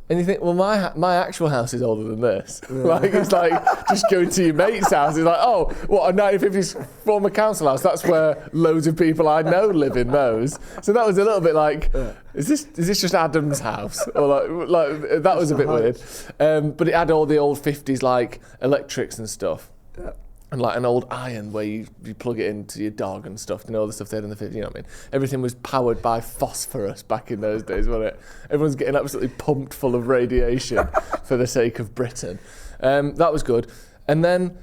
And you think, well, my actual house is older than this. Yeah. Like, it's like just going to your mate's house. It's like, oh, what, a 1950s former council house? That's where loads of people I know live in those. So that was a little bit like, is this just Adam's house? Or like that was a bit weird. But it had all the old 50s like electrics and stuff. Yeah. And like an old iron where you plug it into your dog and stuff, all the stuff they had in the 50s, you know what I mean? Everything was powered by phosphorus back in those days, wasn't it? Everyone's getting absolutely pumped full of radiation for the sake of Britain. That was good. And then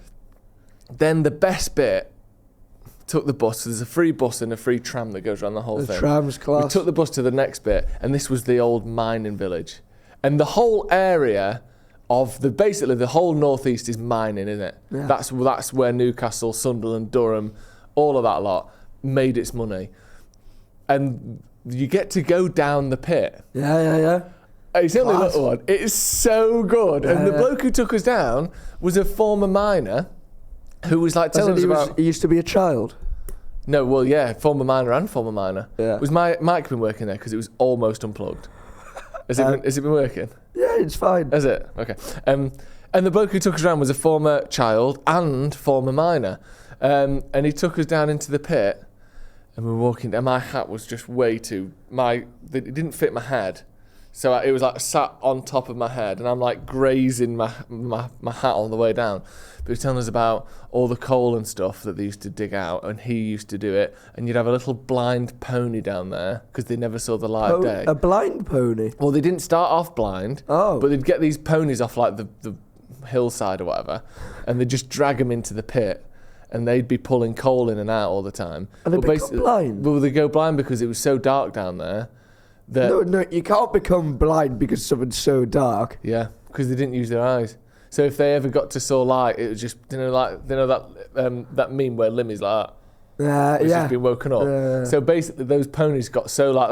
the best bit, took the bus. So there's a free bus and a free tram that goes around the whole thing. The tram's class. We took the bus to the next bit, and this was the old mining village. And the whole area of basically the whole northeast is mining, isn't it? Yeah. That's where Newcastle, Sunderland, Durham, all of that lot made its money. And you get to go down the pit. Yeah. It's only a little one. It's so good. And the bloke who took us down was a former miner who was like telling us about... He used to be a child? No, well, yeah, former miner and former miner. Yeah. Was my mic been working there? Because it was almost unplugged. Has it been working? Yeah, it's fine. Has it? Okay. And the bloke who took us around was a former child and former miner. And he took us down into the pit, and we were walking, and my hat was just way too... It didn't fit my head. So it was like sat on top of my head, and I'm like grazing my hat on the way down. But he was telling us about all the coal and stuff that they used to dig out, and he used to do it. And you'd have a little blind pony down there because they never saw the light of day. A blind pony? Well, they didn't start off blind, but they'd get these ponies off like the hillside or whatever, and they'd just drag them into the pit. And they'd be pulling coal in and out all the time. And they become blind? Well, they go blind because it was so dark down there. No, you can't become blind because someone's so dark. Yeah, because they didn't use their eyes. So if they ever got to saw light, it was just that meme where Limmy's like that. It's just been woken up. So basically, those ponies got so like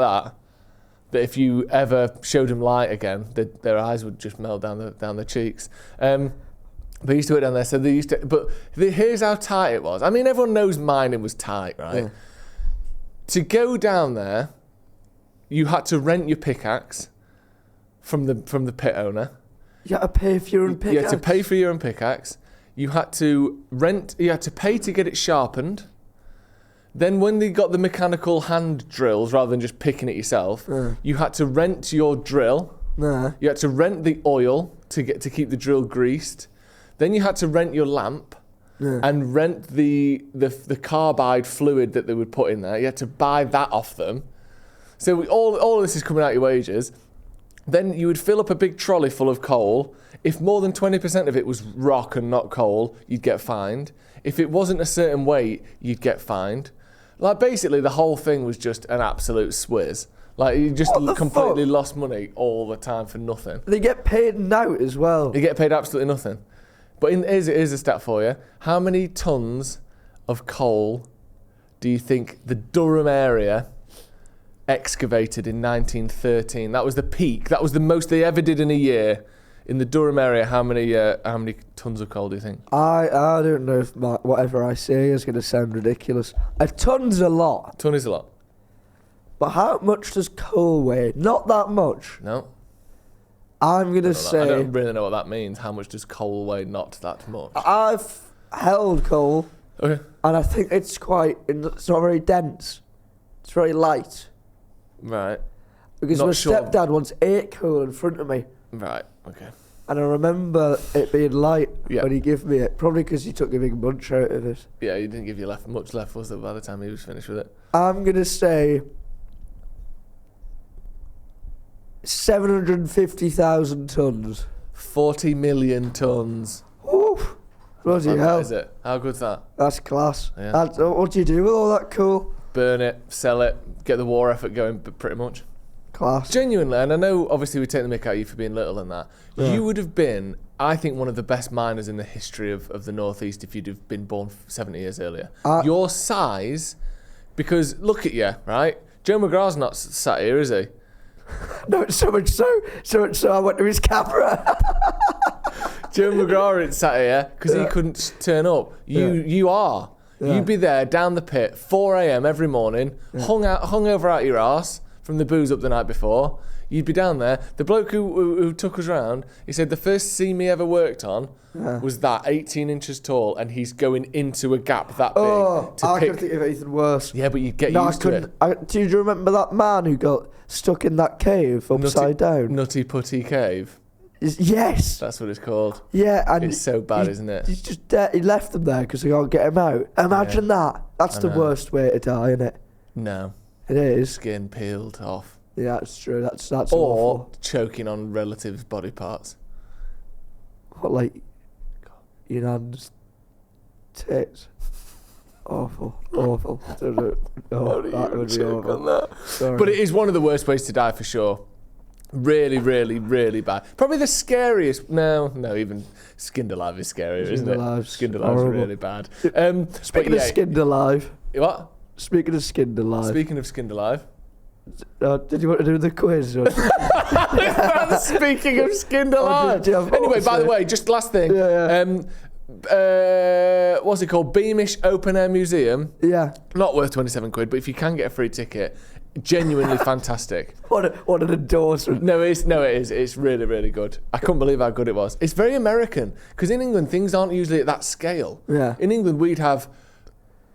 that if you ever showed them light again, their eyes would just melt down the cheeks. They used to do it down there. So they used to. But here's how tight it was. I mean, everyone knows mining was tight, right? Yeah. To go down there, you had to rent your pickaxe from the pit owner. You had to pay for your own pickaxe? You had to pay for your own pickaxe. You had to pay to get it sharpened. Then when they got the mechanical hand drills, rather than just picking it yourself, you had to rent your drill. You had to rent the oil to keep the drill greased. Then you had to rent your lamp and rent the carbide fluid that they would put in there. You had to buy that off them. So all of this is coming out your wages. Then you would fill up a big trolley full of coal If more than 20% of it was rock and not coal, you'd get fined. If it wasn't a certain weight, you'd get fined. Like, basically, the whole thing was just an absolute swizz. Like, you just completely lost money all the time for nothing. They get paid now as well. You get paid absolutely nothing. But here's a stat for you. How many tons of coal do you think the Durham area excavated in 1913? That was the peak. That was the most they ever did in a year. In the Durham area, how many tons of coal do you think? I don't know if whatever I say is going to sound ridiculous. A ton's a lot. A ton is a lot. But how much does coal weigh? Not that much. No. I'm going to say... I don't really know what that means. How much does coal weigh? Not that much. I've held coal, Okay. and I think it's not very dense. It's very light. Right. Because Not my sure. stepdad once ate coal in front of me, Right. Okay. and I remember it being light Yeah. when he gave me it. Probably because he took a big bunch out of it. Yeah, he didn't give you much left, was there, by the time he was finished with it? I'm going to say 750,000 tons. 40 million tons. Oof. Bloody How hell. is it? How good's that? That's class. Yeah. What do you do with all that coal? Burn it, sell it, get the war effort going, but pretty much. Class. Genuinely, and I know obviously we take the mick out of you for being little and that. Yeah. You would have been, I think, one of the best miners in the history of the Northeast if you'd have been born 70 years earlier. Your size, because look at you, right? Joe McGrath's not sat here, is he? No, so much so I went to his camera. Joe McGrath isn't sat here because he couldn't turn up. You are. Yeah. You'd be there down the pit, 4 a.m. every morning, hung over out your arse from the booze up the night before. You'd be down there. The bloke who took us round, he said the first seam he ever worked on was that 18 inches tall, and he's going into a gap that big I couldn't think of anything worse. Yeah, but you get No, I used to it. couldn't. Do you remember that man who got stuck in that cave upside down? Nutty Putty Cave. Yes. That's what it's called. Yeah, and It's so bad, isn't it? He's just dead. He left them there because they can't get him out. Imagine that. That's the worst way to die, isn't it? No. It is. Skin peeled off. Yeah, that's true. That's Or awful. choking on relatives' body parts. What, like your nan's tits? Awful. Awful. Oh, that would be awful. Sorry. But it is one of the worst ways to die for sure. Really, really, really bad. Probably the scariest. No, even Skinned Alive is scarier, isn't it? Skinned Alive is really bad. Speaking of Skinned Alive. What? Speaking of Skinned Alive. Speaking of Skinned Alive. Did you want to do the quiz? Or? Speaking of Skinned Alive. Anyway, by the way, just last thing. What's it called? Beamish Open Air Museum. Yeah. Not worth 27 quid, but if you can get a free ticket, genuinely fantastic. What an endorsement. No, it is. It's really, really good. I couldn't believe how good it was. It's very American, because in England, things aren't usually at that scale. Yeah. In England, we'd have,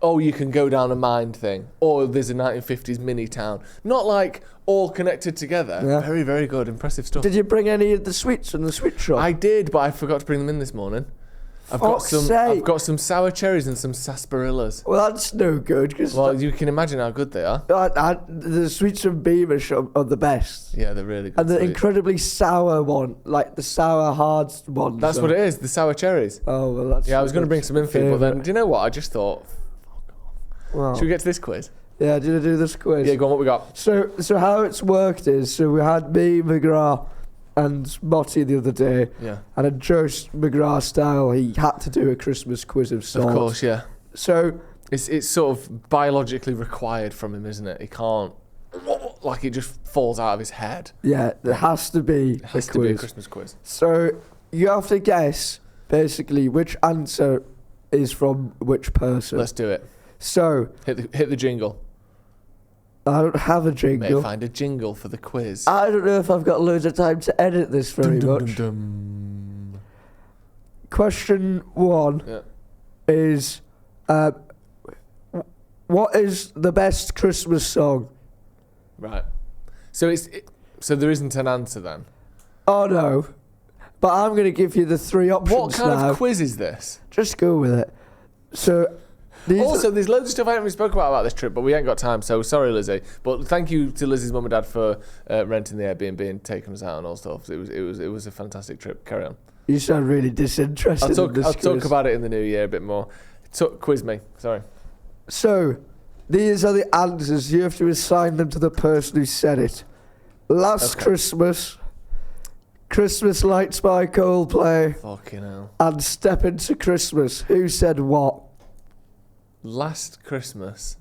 you can go down a mine thing, or there's a 1950s mini town. Not like all connected together. Yeah. Very, very good. Impressive stuff. Did you bring any of the sweets from the sweet shop? I did, but I forgot to bring them in this morning. I've got some sour cherries and some sarsaparillas. Well, that's no good. Well, you can imagine how good they are. The sweets from Beamish are the best. Yeah, they're really good. And the incredibly sour one, like the sour hard one. That's what it is, the sour cherries. Oh, well, that's... Yeah, I was going to bring some in for you, but then, do you know what? I just thought, Wow. should we get to this quiz? Yeah, did I do this quiz? Yeah, go on, what we got? So how it's worked is, we had me, McGrath, and Motty the other day. Yeah. And in Joe McGrath style, he had to do a Christmas quiz of sorts. Of course, yeah. So... It's sort of biologically required from him, isn't it? He can't... Like, it just falls out of his head. Yeah, there has to be It has a to be a quiz. Christmas quiz. So you have to guess, basically, which answer is from which person. Let's do it. So... Hit the jingle. I don't have a jingle. May find a jingle for the quiz. I don't know if I've got loads of time to edit this very much. Question 1 is, what is the best Christmas song? Right. So so there isn't an answer then? Oh no. But I'm going to give you the 3 options What kind now. of quiz is this? Just go with it. So... Also, there's loads of stuff I haven't really spoken about this trip, but we ain't got time, so sorry, Lizzie. But thank you to Lizzie's mum and dad for renting the Airbnb and taking us out and all stuff. It was a fantastic trip. Carry on. You sound really disinterested in this I'll quiz. talk about it in the new year a bit more. Quiz me. Sorry. So, these are the answers. You have to assign them to the person who said it. Last Christmas, Christmas Lights by Coldplay, Fucking hell. and Step Into Christmas. Who said what? Last Christmas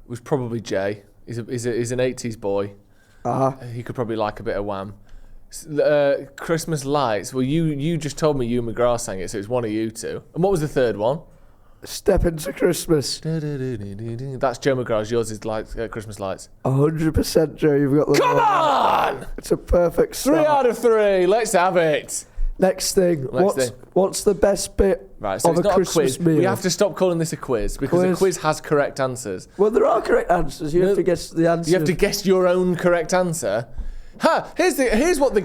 was probably Jay. He's an 80s boy. He could probably like a bit of Wham. Christmas Lights. Well, you just told me you and McGrath sang it, so it's one of you two. And what was the third one? Step Into Christmas. That's Joe McGrath's. Yours is Christmas Lights. 100% Joe, you've got the Come one. on! It's a perfect start. 3 out of 3. Let's have it. Next thing. What's the best bit Right, so of it's a not Christmas a quiz. meal? We have to stop calling this a quiz because a quiz has correct answers. Well, there are correct answers. You have to guess the answer. You have to guess your own correct answer. Here's what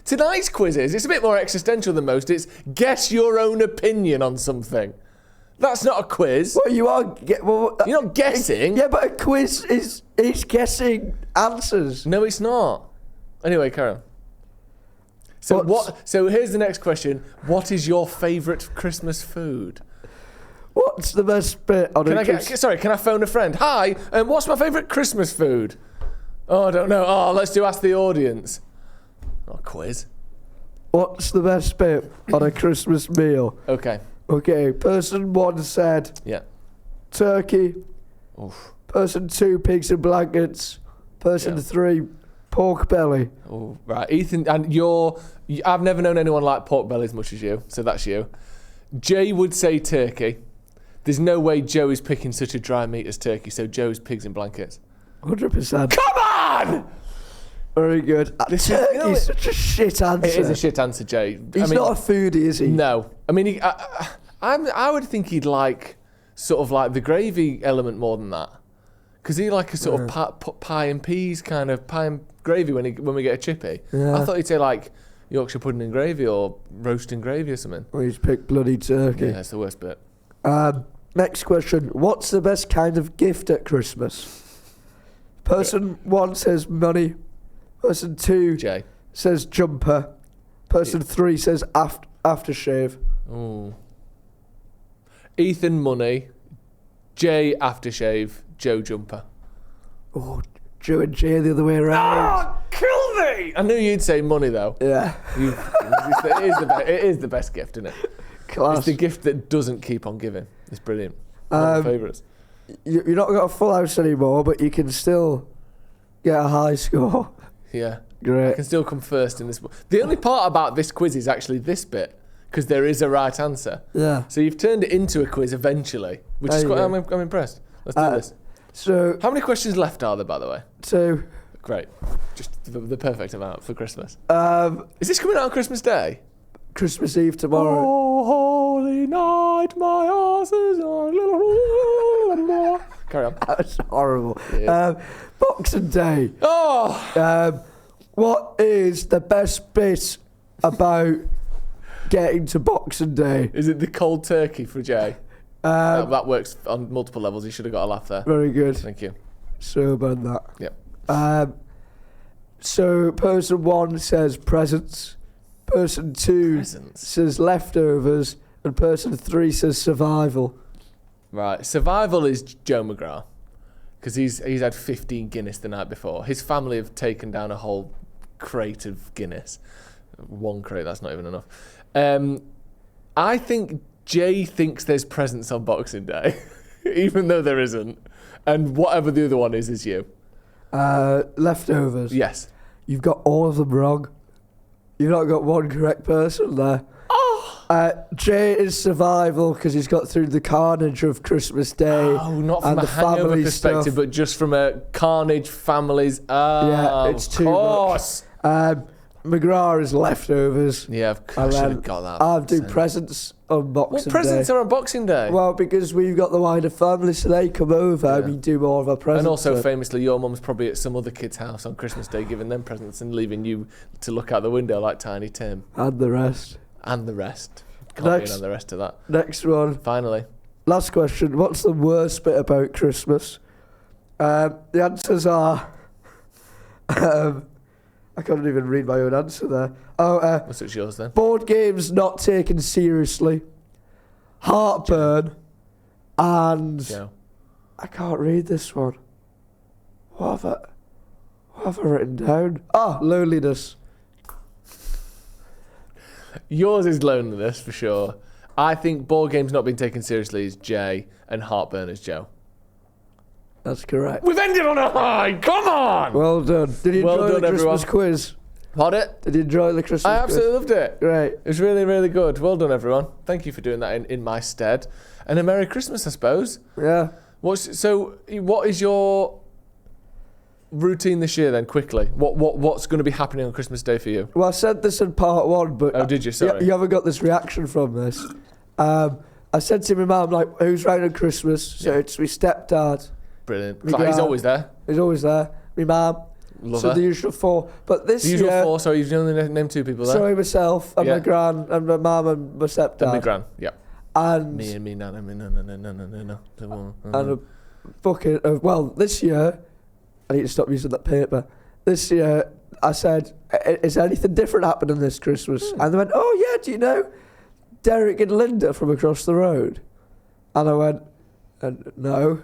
tonight's quiz is. It's a bit more existential than most. It's guess your own opinion on something. That's not a quiz. Well, you are. You're not guessing. Yeah, but a quiz is guessing answers. No, it's not. Anyway, carry on. So here's the next question. What is your favourite Christmas food? What's the best bit on Can I phone a friend? Hi, what's my favourite Christmas food? Oh, I don't know. Oh, let's ask the audience. Not a quiz. What's the best bit on a Christmas meal? Okay. Person 1 said turkey. Oof. Person 2, pigs and blankets. Person 3, pork belly. Oh, right. Ethan, and I've never known anyone like pork belly as much as you, so that's you. Jay would say turkey. There's no way Joe is picking such a dry meat as turkey, so Joe's pigs and blankets. 100%. Come on! Very good. Turkey's such a shit answer. It is a shit answer, Jay. He's not a foodie, is he? No. I mean, I would think he'd like sort of like the gravy element more than that. Because he like a sort of pie and peas kind of pie and gravy when we get a chippy. Yeah. I thought he'd say like Yorkshire pudding and gravy or roast and gravy or something. Well, he's picked bloody turkey. Yeah, that's the worst bit. Next question. What's the best kind of gift at Christmas? Person 1 says money. Person 2 Jay. says jumper. Person 3 says aftershave. Ooh. Ethan money. Jay aftershave. Joe jumper. Oh, Joe and Jay the other way around. Oh, kill me! I knew you'd say money though. Yeah. It is the best gift, isn't it? Class. It's the gift that doesn't keep on giving. It's brilliant. One of my favourites. You're not got a full house anymore, but you can still get a high score. Yeah. Great. I can still come first in this. The only part about this quiz is actually this bit, because there is a right answer. Yeah. So you've turned it into a quiz eventually, which is quite. I'm impressed. Let's do this. So. How many questions left are there, by the way? 2. Great. Just the perfect amount for Christmas. Is this coming out on Christmas Day? Christmas Eve tomorrow. Oh, holy night, my arse is on. Carry on. That's horrible. Yeah. Boxing Day. Oh! What is the best bit about getting to Boxing Day? Is it the cold turkey for Jay? That works on multiple levels. You should have got a laugh there. Very good. Thank you. So bad that. Yep. So person 1 says presents. Person 2 says leftovers. And person 3 says survival. Right. Survival is Joe McGrath. Because he's had 15 Guinness the night before. His family have taken down a whole crate of Guinness. 1 crate, that's not even enough. I think Jay thinks there's presents on Boxing Day, even though there isn't. And whatever the other one is you. Leftovers. Yes. You've got all of them wrong. You've not got one correct person there. Jay is survival because he's got through the carnage of Christmas Day. Oh, not from a hangover perspective, but just from a carnage families. Yeah, it's too much. McGrath is leftovers. Yeah, I should have got that. I'll do presents on Boxing Day. What presents are on Boxing Day? Well, because we've got the wider family, so they come over and we do more of our presents. And also, famously, your mum's probably at some other kid's house on Christmas Day giving them presents and leaving you to look out the window like Tiny Tim. And the rest. And the rest. Can't be the rest of that. Next one. Finally. Last question. What's the worst bit about Christmas? The answers are I can't even read my own answer there. What's yours then? Board games not taken seriously. Heartburn. And Joe. I can't read this one. What have I written down? Loneliness. Yours is loneliness for sure. I think board games not being taken seriously is Jay, and heartburn is Joe. That's correct. We've ended on a high. Come on. Well done. Did you Well enjoy done, the Christmas everyone. quiz? What it? Did you enjoy the Christmas I quiz? absolutely loved it. Great. It was really, really good. Well done, everyone. Thank you for doing that in my stead. And a Merry Christmas, I suppose. Yeah. What is your routine this year then, quickly? What's going to be happening on Christmas Day for you? Well, I said this in part 1, but... Oh, did you? Sorry. You haven't got this reaction from this. I said to my mum, like, who's round on Christmas? So it's my stepdad. Brilliant. My He's dad. always there. He's always there. My mum. Love So her. the usual 4. But this The usual year... 4, sorry, you've only named 2 people there. Sorry, myself and Yeah. my gran and my mum and my stepdad. And me gran, yeah. And... Me and me, no. And a bucket of... Well, this year... I need to stop using that paper. This year, I said, is anything different happening this Christmas? And they went, oh, yeah, do you know Derek and Linda from across the road? And I went, no.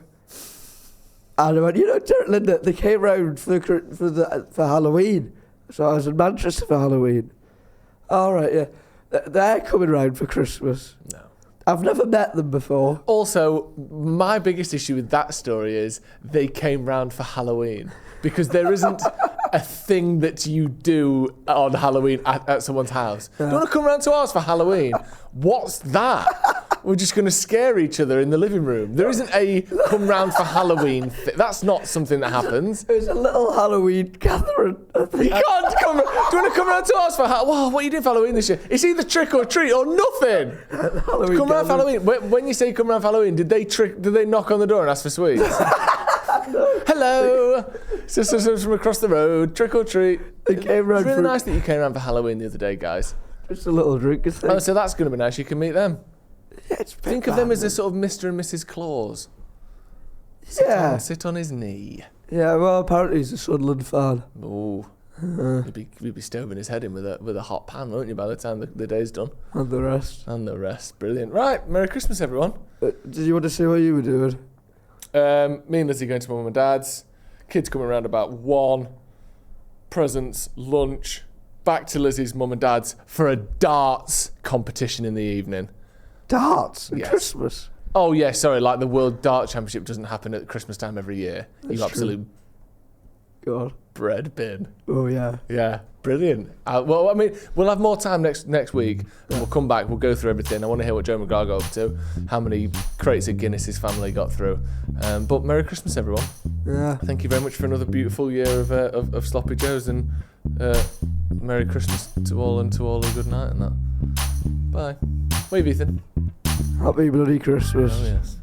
And I went, you know Derek and Linda, they came round for Halloween. So I was in Manchester for Halloween. All right, yeah. They're coming round for Christmas. No. I've never met them before. Also, my biggest issue with that story is they came round for Halloween, because there isn't a thing that you do on Halloween at someone's house. Do you want to come round to ours for Halloween? What's that? We're just going to scare each other in the living room. There isn't a come round for Halloween. That's not something that happens. It was a little Halloween gathering. I think. You can't come. Do you want to come round to us for what are you doing for Halloween this year? It's either trick or treat or nothing. Halloween Come round for gathering. Halloween. When you say come round for Halloween, did they knock on the door and ask for sweets? No. Hello, sisters from across the road, trick or treat. They came round It's really for nice that you came round for Halloween the other day, guys. just a little drink thing. Oh, so that's going to be nice. You can meet them. Yeah, it's a bit Think of them bad, as a sort of Mr. and Mrs. Claus. Yeah. Sit on his knee. Yeah, well, apparently he's a Sunderland fan. Ooh. You'd be stoving his head in with a hot pan, won't you, by the time the day's done? And the rest. And the rest. Brilliant. Right, Merry Christmas, everyone. Did you want to see what you were doing? Me and Lizzie going to mum and dad's. Kids coming around about 1. Presents, lunch. Back to Lizzie's mum and dad's for a darts competition in the evening. Darts at Yes. Christmas. Oh, yeah, sorry, like the World Dart Championship doesn't happen at Christmas time every year. That's You true. absolute God. bread bin. Oh, yeah. Yeah, brilliant. Well, I mean, we'll have more time next week. And we'll come back, we'll go through everything. I want to hear what Joe McGrath got up to, how many crates of Guinness his family got through. But Merry Christmas, everyone. Yeah. Thank you very much for another beautiful year of Sloppy Joes, and Merry Christmas to all, and to all a good night and that. Bye. Wave, Ethan. Happy bloody Christmas. Oh, yes.